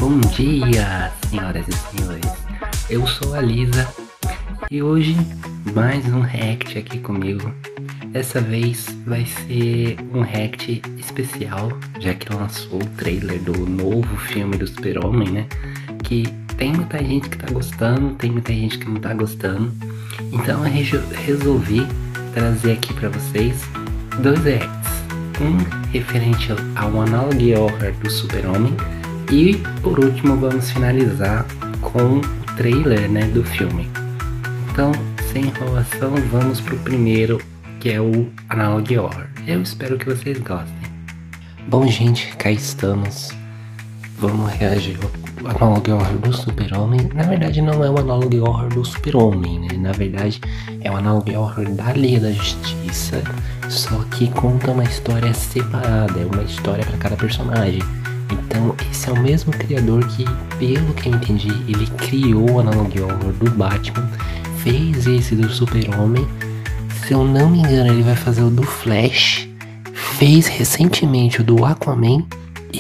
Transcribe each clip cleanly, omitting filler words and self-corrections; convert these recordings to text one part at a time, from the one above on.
Bom dia, senhoras e senhores. Eu sou a Lisa e hoje mais um react aqui comigo. Dessa vez vai ser um react especial, já que lançou o trailer do novo filme do Super-Homem, né? Que tem muita gente que tá gostando, tem muita gente que não tá gostando. Então eu resolvi trazer aqui pra vocês dois reacts. Um referente ao Analogue Horror do Super-Homem e por último vamos finalizar com o trailer, né, do filme. Então, sem enrolação, vamos pro primeiro, que é o Analogue Horror. Eu espero que vocês gostem. Bom, gente, cá estamos. Vamos reagir ao Analogue Horror do Super-Homem. Na verdade não é o Analogue Horror do Super-Homem, né? Na verdade é o Analogue Horror da Liga da Justiça, só que conta uma história separada, é uma história para cada personagem. Então esse é o mesmo criador que, pelo que eu entendi, ele criou o Analogue Horror do Batman, fez esse do Super-Homem. Se eu não me engano, ele vai fazer o do Flash, fez recentemente o do Aquaman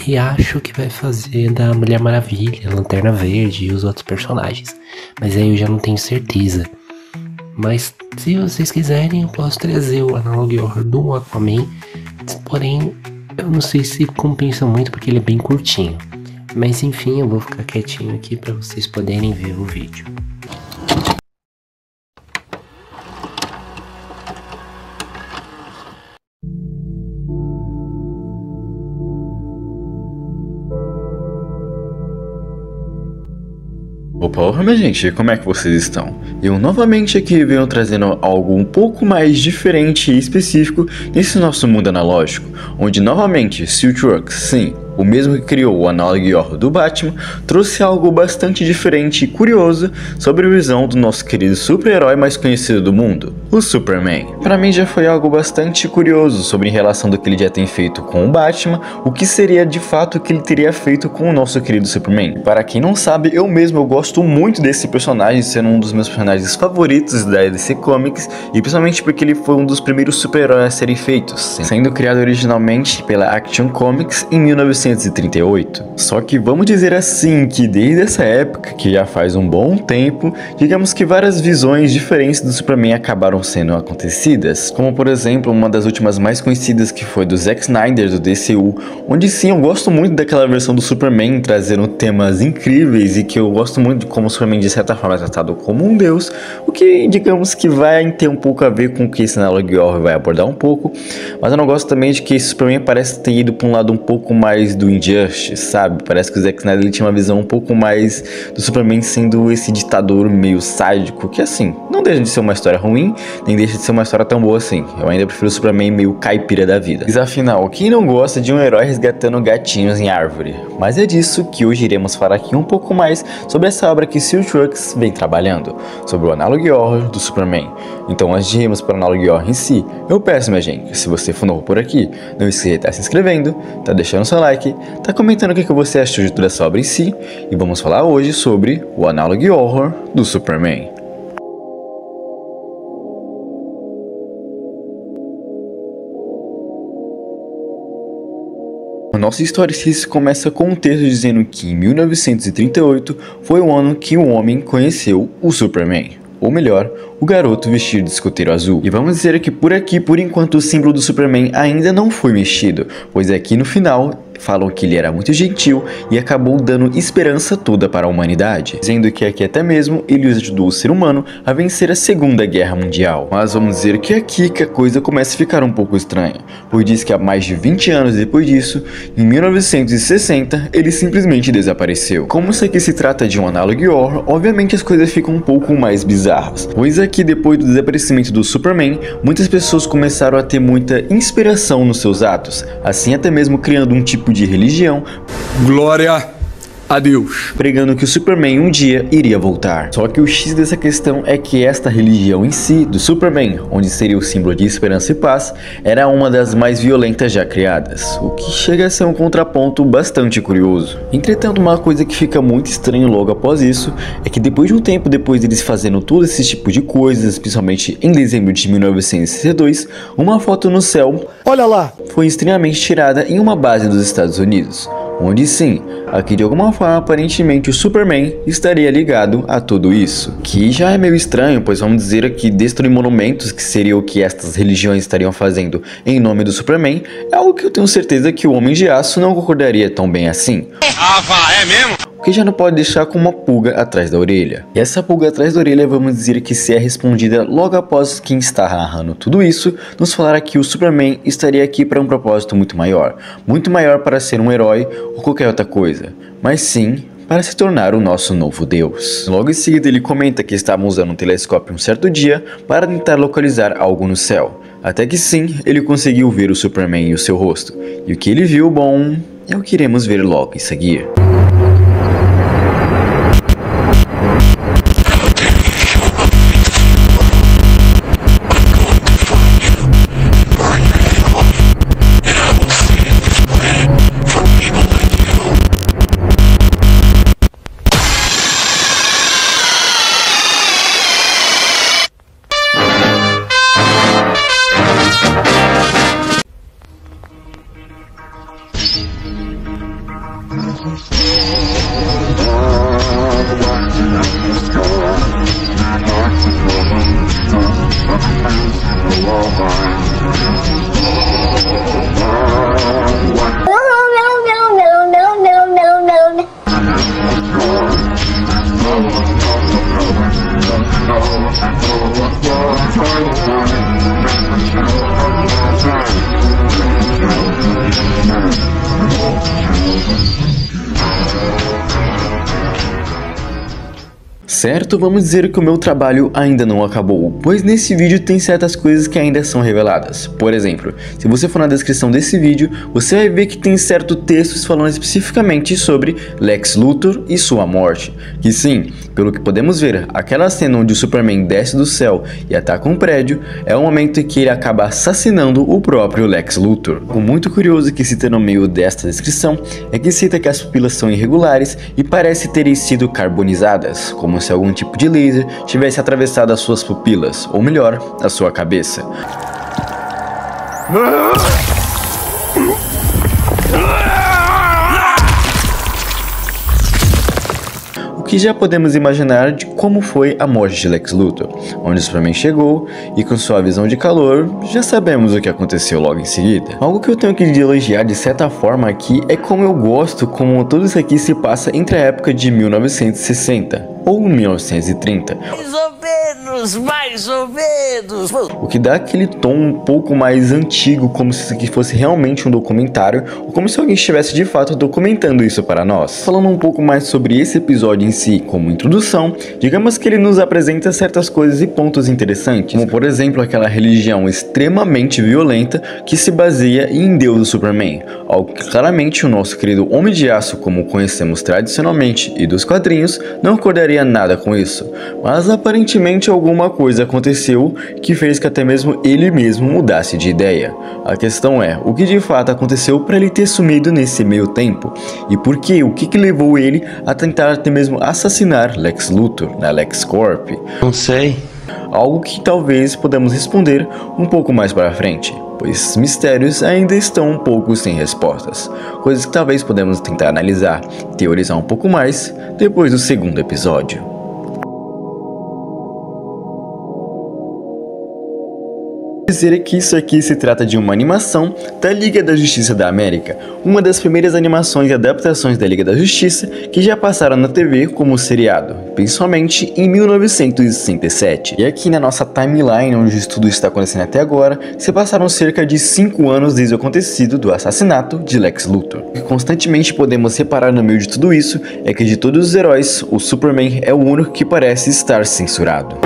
e acho que vai fazer da Mulher Maravilha, Lanterna Verde e os outros personagens. Mas aí eu já não tenho certeza. Mas se vocês quiserem, eu posso trazer o Analogue Horror do Aquaman. Porém, eu não sei se compensa muito porque ele é bem curtinho. Mas enfim, eu vou ficar quietinho aqui para vocês poderem ver o vídeo. Opa, minha gente, como é que vocês estão? Eu novamente aqui venho trazendo algo um pouco mais diferente e específico nesse nosso mundo analógico, onde novamente Siltworks, sim, o mesmo que criou o Analogue Horror do Batman, trouxe algo bastante diferente e curioso sobre a visão do nosso querido super-herói mais conhecido do mundo, o Superman. Para mim já foi algo bastante curioso sobre em relação do que ele já tem feito com o Batman, o que seria de fato o que ele teria feito com o nosso querido Superman. Para quem não sabe, eu gosto muito desse personagem, sendo um dos meus personagens favoritos da DC Comics, e principalmente porque ele foi um dos primeiros super-heróis a serem feitos, sendo criado originalmente pela Action Comics em 1938. Só que vamos dizer assim que desde essa época, que já faz um bom tempo, digamos que várias visões diferentes do Superman acabaram sendo acontecidas, como por exemplo uma das últimas mais conhecidas, que foi do Zack Snyder do DCU, onde sim eu gosto muito daquela versão do Superman trazendo temas incríveis e que eu gosto muito de como o Superman de certa forma é tratado como um deus, o que digamos que vai ter um pouco a ver com o que esse Analogue Horror vai abordar um pouco, mas eu não gosto também de que esse Superman parece ter ido para um lado um pouco mais do Injustice, sabe? Parece que o Zack Snyder ele tinha uma visão um pouco mais do Superman sendo esse ditador meio sádico, que assim, não deixa de ser uma história ruim, nem deixa de ser uma história tão boa assim. Eu ainda prefiro o Superman meio caipira da vida. Mas afinal, quem não gosta de um herói resgatando gatinhos em árvore? Mas é disso que hoje iremos falar aqui um pouco mais sobre essa obra que Siltworks vem trabalhando, sobre o Analogue Horror do Superman. Então antes de irmos para o Analogue Horror em si, eu peço, minha gente, se você for novo por aqui, não esqueça de estar se inscrevendo, tá deixando seu like, tá comentando o que você achou de toda essa obra em si, e vamos falar hoje sobre o Analogue Horror do Superman. A nossa história se começa com um texto dizendo que em 1938 foi o ano que o homem conheceu o Superman. Ou melhor, o garoto vestido de escoteiro azul. E vamos dizer que por aqui, por enquanto, o símbolo do Superman ainda não foi mexido, pois aqui no final falam que ele era muito gentil e acabou dando esperança toda para a humanidade, dizendo que aqui até mesmo ele ajudou o ser humano a vencer a Segunda Guerra Mundial. Mas vamos dizer que aqui que a coisa começa a ficar um pouco estranha, pois diz que há mais de 20 anos depois disso, em 1960, ele simplesmente desapareceu. Como isso aqui se trata de um Analogue Horror, obviamente as coisas ficam um pouco mais bizarras, pois aqui depois do desaparecimento do Superman, muitas pessoas começaram a ter muita inspiração nos seus atos, assim até mesmo criando um tipo de religião, glória a Deus, pregando que o Superman um dia iria voltar. Só que o X dessa questão é que esta religião em si, do Superman, onde seria o símbolo de esperança e paz, era uma das mais violentas já criadas, o que chega a ser um contraponto bastante curioso. Entretanto, uma coisa que fica muito estranho logo após isso, é que depois de um tempo depois deles fazendo todo esse tipo de coisas, principalmente em dezembro de 1962, uma foto no céu, olha lá, foi extremamente tirada em uma base dos Estados Unidos, onde sim, aqui de alguma forma aparentemente o Superman estaria ligado a tudo isso. Que já é meio estranho, pois vamos dizer que destruir monumentos, que seria o que estas religiões estariam fazendo em nome do Superman, é algo que eu tenho certeza que o Homem de Aço não concordaria tão bem assim. Ah, vá, é mesmo? O que já não pode deixar com uma pulga atrás da orelha. E essa pulga atrás da orelha vamos dizer que se é respondida logo após quem está narrando tudo isso nos falar que o Superman estaria aqui para um propósito muito maior para ser um herói ou qualquer outra coisa, mas sim para se tornar o nosso novo Deus. Logo em seguida ele comenta que estavam usando um telescópio um certo dia para tentar localizar algo no céu, até que sim, ele conseguiu ver o Superman e o seu rosto, e o que ele viu, bom, é o que iremos ver logo em seguida. Certo, vamos dizer que o meu trabalho ainda não acabou, pois nesse vídeo tem certas coisas que ainda são reveladas. Por exemplo, se você for na descrição desse vídeo, você vai ver que tem certos textos falando especificamente sobre Lex Luthor e sua morte. Que sim, pelo que podemos ver, aquela cena onde o Superman desce do céu e ataca um prédio, é o momento em que ele acaba assassinando o próprio Lex Luthor. O muito curioso que cita no meio desta descrição é que cita que as pupilas são irregulares e parece terem sido carbonizadas, como se algum tipo de laser tivesse atravessado as suas pupilas, ou melhor, a sua cabeça. O que já podemos imaginar de como foi a morte de Lex Luthor, onde o Superman chegou e com sua visão de calor, já sabemos o que aconteceu logo em seguida. Algo que eu tenho que elogiar de certa forma aqui é como eu gosto como tudo isso aqui se passa entre a época de 1960 ou 1930. Mais ou menos. O que dá aquele tom um pouco mais antigo, como se isso aqui fosse realmente um documentário, ou como se alguém estivesse de fato documentando isso para nós. Falando um pouco mais sobre esse episódio em si, como introdução, digamos que ele nos apresenta certas coisas e pontos interessantes, como por exemplo aquela religião extremamente violenta que se baseia em Deus do Superman, algo que claramente o nosso querido Homem de Aço, como conhecemos tradicionalmente e dos quadrinhos, não concordaria nada com isso, mas aparentemente alguma coisa aconteceu que fez que até mesmo ele mesmo mudasse de ideia. A questão é, o que de fato aconteceu para ele ter sumido nesse meio tempo? E por quê? O que levou ele a tentar até mesmo assassinar Lex Luthor na LexCorp? Não sei. Algo que talvez podemos responder um pouco mais para frente, pois esses mistérios ainda estão um pouco sem respostas, coisas que talvez podemos tentar analisar, teorizar um pouco mais depois do segundo episódio. Dizer que isso aqui se trata de uma animação da Liga da Justiça da América, uma das primeiras animações e adaptações da Liga da Justiça que já passaram na TV como seriado, principalmente em 1967. E aqui na nossa timeline, onde o tudo está acontecendo até agora, se passaram cerca de 5 anos desde o acontecido do assassinato de Lex Luthor. O que constantemente podemos reparar no meio de tudo isso é que de todos os heróis, o Superman é o único que parece estar censurado.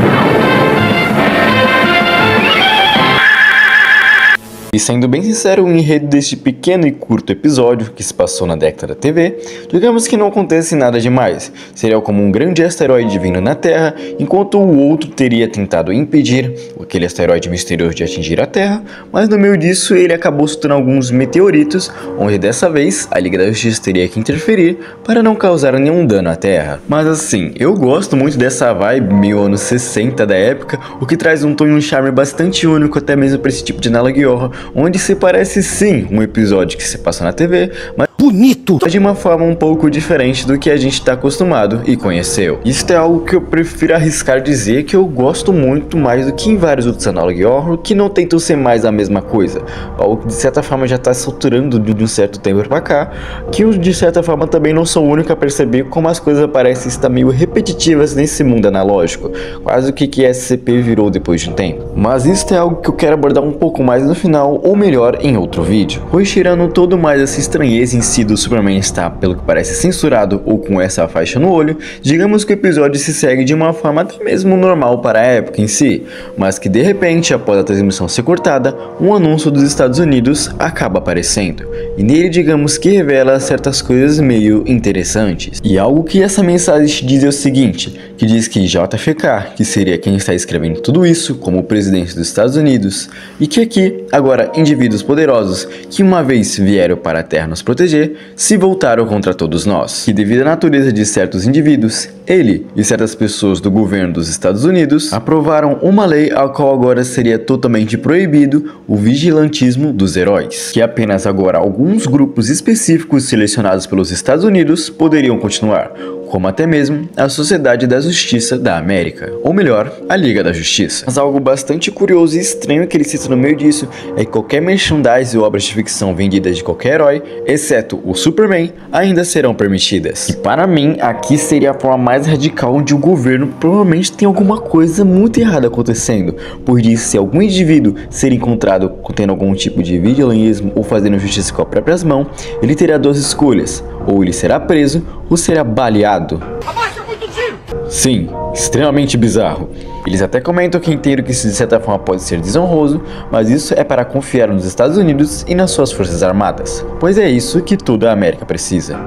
E sendo bem sincero, o enredo deste pequeno e curto episódio que se passou na década da TV, digamos que não acontece nada demais. Seria como um grande asteroide vindo na Terra, enquanto o outro teria tentado impedir aquele asteroide misterioso de atingir a Terra, mas no meio disso ele acabou soltando alguns meteoritos, onde dessa vez a Liga da Justiça teria que interferir para não causar nenhum dano à Terra. Mas assim, eu gosto muito dessa vibe meio anos 60 da época, o que traz um tom e um charme bastante único até mesmo para esse tipo de analogia, onde se parece sim um episódio que se passa na TV, mas bonito! De uma forma um pouco diferente do que a gente está acostumado e conheceu. Isso é algo que eu prefiro arriscar dizer que eu gosto muito mais do que em vários outros analog horror que não tentam ser mais a mesma coisa. Algo que de certa forma já está saturando de um certo tempo pra cá, que eu de certa forma também não sou o único a perceber como as coisas parecem estar meio repetitivas nesse mundo analógico, quase o que SCP virou depois de um tempo. Mas isso é algo que eu quero abordar um pouco mais no final, ou melhor, em outro vídeo. Pois tirando todo mais essa estranheza em si do Superman estar, pelo que parece, censurado ou com essa faixa no olho, digamos que o episódio se segue de uma forma até mesmo normal para a época em si, mas que de repente, após a transmissão ser cortada, um anúncio dos Estados Unidos acaba aparecendo, e nele digamos que revela certas coisas meio interessantes. E algo que essa mensagem te diz é o seguinte, que diz que JFK, que seria quem está escrevendo tudo isso como presidente dos Estados Unidos, e que aqui, agora, indivíduos poderosos que uma vez vieram para a Terra nos proteger, se voltaram contra todos nós. Que devido à natureza de certos indivíduos, ele e certas pessoas do governo dos Estados Unidos aprovaram uma lei a qual agora seria totalmente proibido o vigilantismo dos heróis, que apenas agora alguns grupos específicos selecionados pelos Estados Unidos poderiam continuar, como até mesmo a Sociedade da Justiça da América, ou melhor, a Liga da Justiça. Mas algo bastante curioso e estranho que ele cita no meio disso é que qualquer merchandise ou obras de ficção vendidas de qualquer herói, exceto o Superman, ainda serão permitidas. E para mim, aqui seria a forma mais radical onde o governo provavelmente tem alguma coisa muito errada acontecendo, pois diz se algum indivíduo ser encontrado tendo algum tipo de vigilantismo ou fazendo justiça com as próprias mãos, ele terá duas escolhas, ou ele será preso ou será baleado. Abaixa muito tiro! Sim, extremamente bizarro. Eles até comentam que entendem que isso de certa forma pode ser desonroso, mas isso é para confiar nos Estados Unidos e nas suas forças armadas, pois é isso que toda a América precisa.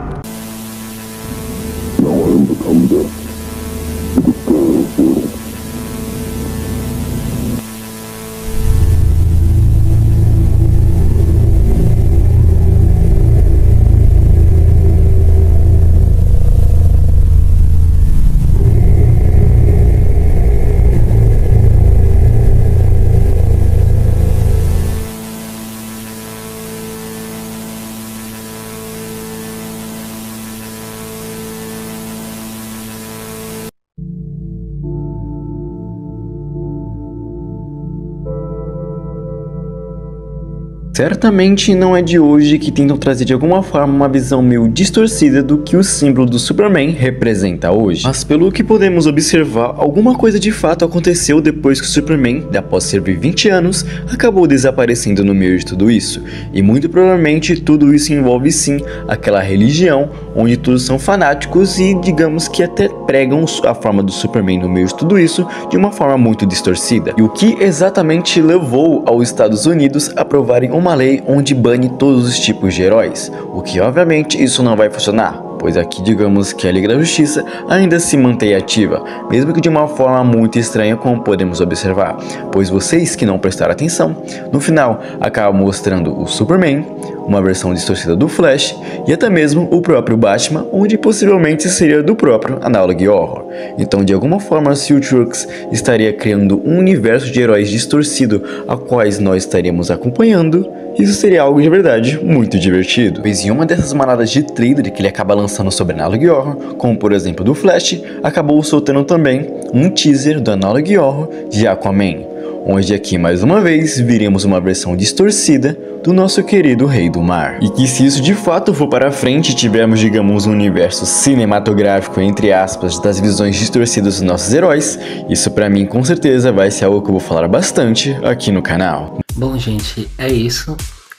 Certamente não é de hoje que tentam trazer de alguma forma uma visão meio distorcida do que o símbolo do Superman representa hoje. Mas pelo que podemos observar, alguma coisa de fato aconteceu depois que o Superman, após servir 20 anos, acabou desaparecendo no meio de tudo isso. E muito provavelmente tudo isso envolve sim aquela religião onde todos são fanáticos e digamos que até pregam a forma do Superman no meio de tudo isso de uma forma muito distorcida. E o que exatamente levou aos Estados Unidos a aprovarem uma lei onde bane todos os tipos de heróis, o que obviamente isso não vai funcionar, pois aqui digamos que a Liga da Justiça ainda se mantém ativa, mesmo que de uma forma muito estranha como podemos observar, pois vocês que não prestaram atenção, no final acabam mostrando o Superman, uma versão distorcida do Flash e até mesmo o próprio Batman, onde possivelmente seria do próprio Analog Horror. Então de alguma forma Siltrux estaria criando um universo de heróis distorcido a quais nós estaríamos acompanhando. Isso seria algo de verdade muito divertido, pois em uma dessas manadas de trailer que ele acaba lançando sobre Analog Horror, como por exemplo do Flash, acabou soltando também um teaser do Analog Horror de Aquaman, onde aqui mais uma vez viremos uma versão distorcida do nosso querido Rei do Mar. E que se isso de fato for para frente e tivermos digamos um universo cinematográfico entre aspas das visões distorcidas dos nossos heróis, isso pra mim com certeza vai ser algo que eu vou falar bastante aqui no canal. Bom gente, é isso.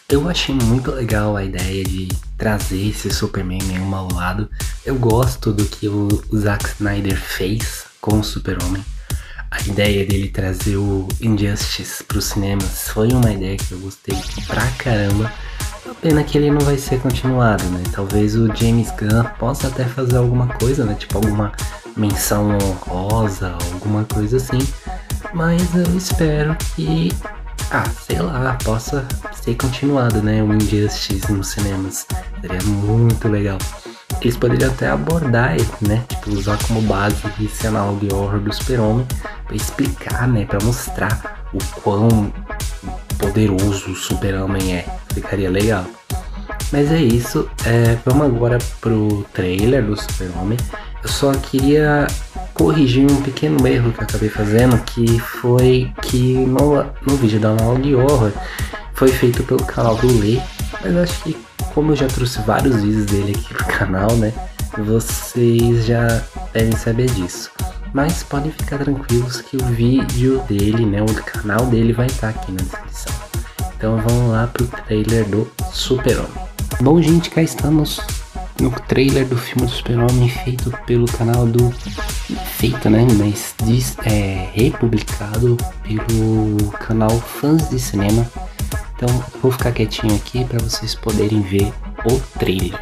Eu achei muito legal a ideia de trazer esse Superman meio malvado. Eu gosto do que o Zack Snyder fez com o Super-Homem. A ideia dele trazer o Injustice para os cinemas foi uma ideia que eu gostei pra caramba. A pena que ele não vai ser continuado, né? Talvez o James Gunn possa até fazer alguma coisa, né? Tipo alguma menção honrosa, alguma coisa assim. Mas eu espero que, sei lá, possa ser continuado, né? O Injustice nos cinemas. Seria muito legal. Eles poderiam até abordar ele, né? Tipo, usar como base esse Analog Horror do Super-Homem pra explicar, né? Pra mostrar o quão poderoso o Super-Homem é. Ficaria legal. Mas é isso, vamos agora pro trailer do Super-Homem. Eu só queria corrigir um pequeno erro que eu acabei fazendo, que foi que no vídeo da Log Horror foi feito pelo canal do Lê, mas acho que como eu já trouxe vários vídeos dele aqui pro canal, né, vocês já devem saber disso. Mas podem ficar tranquilos que o vídeo dele, né, o canal dele vai estar aqui na descrição. Então vamos lá pro trailer do Super-Homem. Bom, gente, cá estamos no trailer do filme do Super-Homem feito pelo canal do... Feito, né? Mas republicado pelo canal Fãs de Cinema. Então vou ficar quietinho aqui para vocês poderem ver o trailer.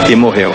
E morreu.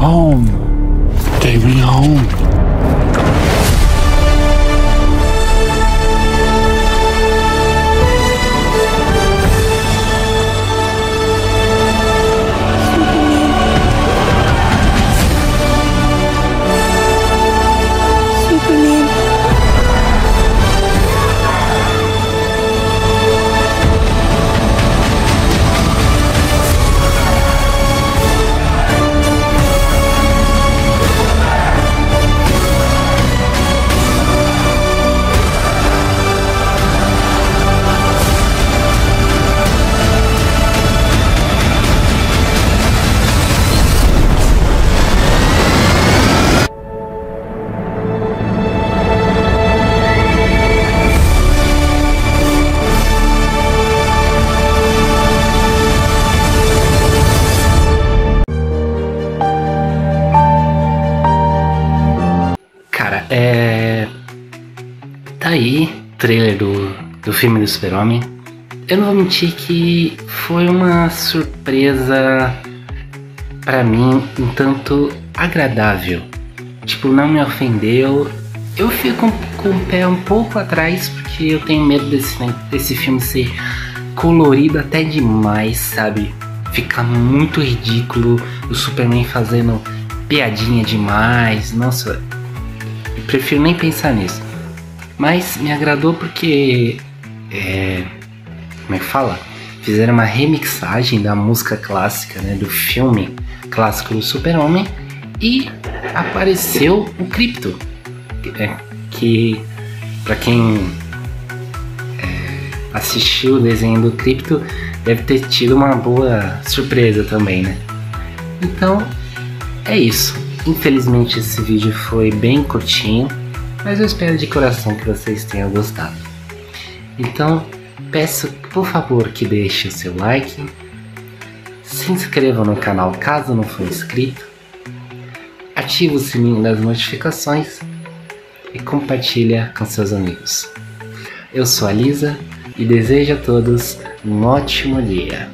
Home. Take me home. Cara, tá aí, trailer do filme do Super-Homem. Eu não vou mentir que foi uma surpresa pra mim um tanto agradável. Tipo, não me ofendeu. Eu fico com o pé um pouco atrás porque eu tenho medo desse filme ser colorido até demais, sabe? Ficar muito ridículo, o Superman fazendo piadinha demais. Nossa, eu prefiro nem pensar nisso. Mas me agradou porque como é que fala? Fizeram uma remixagem da música clássica, né, do filme clássico do Super-Homem, e apareceu o Krypto, que pra quem assistiu o desenho do Krypto deve ter tido uma boa surpresa também, né? Então é isso. Infelizmente esse vídeo foi bem curtinho, mas eu espero de coração que vocês tenham gostado. Então peço por favor que deixe o seu like, se inscreva no canal caso não for inscrito, ative o sininho das notificações e compartilha com seus amigos. Eu sou a Lisa e desejo a todos um ótimo dia.